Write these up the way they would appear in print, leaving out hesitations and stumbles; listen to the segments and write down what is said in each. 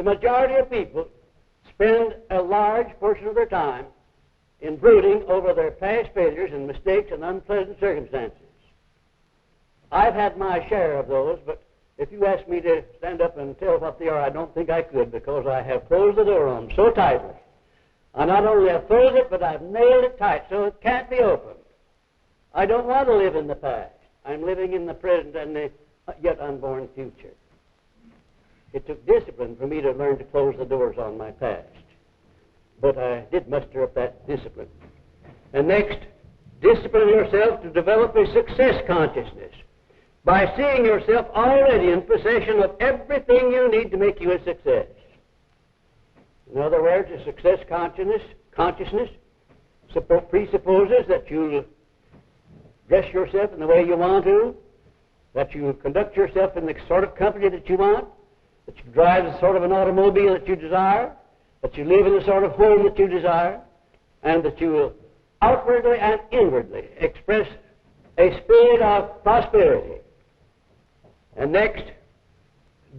The majority of people spend a large portion of their time in brooding over their past failures and mistakes and unpleasant circumstances. I've had my share of those, but if you ask me to stand up and tell what they are, I don't think I could, because I have closed the door on them so tightly. I not only have closed it, but I've nailed it tight so it can't be opened. I don't want to live in the past. I'm living in the present and the yet unborn future. It took discipline for me to learn to close the doors on my past. But I did muster up that discipline. And next, discipline yourself to develop a success consciousness by seeing yourself already in possession of everything you need to make you a success. In other words, a success consciousness presupposes that you'll dress yourself in the way you want to, that you conduct yourself in the sort of company that you want, that you drive the sort of an automobile that you desire, that you live in the sort of home that you desire, and that you will outwardly and inwardly express a spirit of prosperity. And next,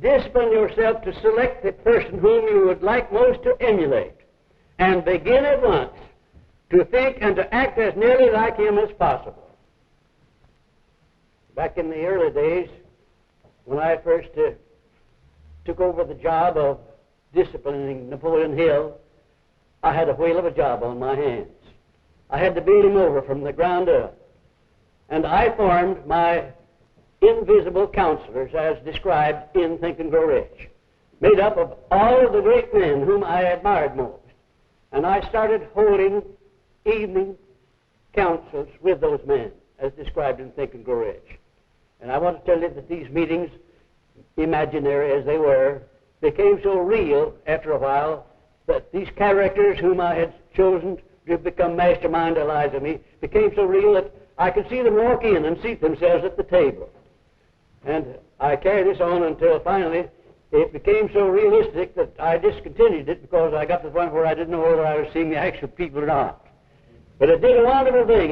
discipline yourself to select the person whom you would like most to emulate, and begin at once to think and to act as nearly like him as possible. Back in the early days, when I first took over the job of disciplining Napoleon Hill, I had a whale of a job on my hands. I had to build him over from the ground up. And I formed my invisible counselors as described in Think and Grow Rich, made up of all of the great men whom I admired most. And I started holding evening councils with those men as described in Think and Grow Rich. And I want to tell you that these meetings, imaginary as they were, became so real after a while that these characters whom I had chosen to become mastermind allies of me became so real that I could see them walk in and seat themselves at the table. And I carried this on until finally it became so realistic that I discontinued it, because I got to the point where I didn't know whether I was seeing the actual people or not. But it did a wonderful thing.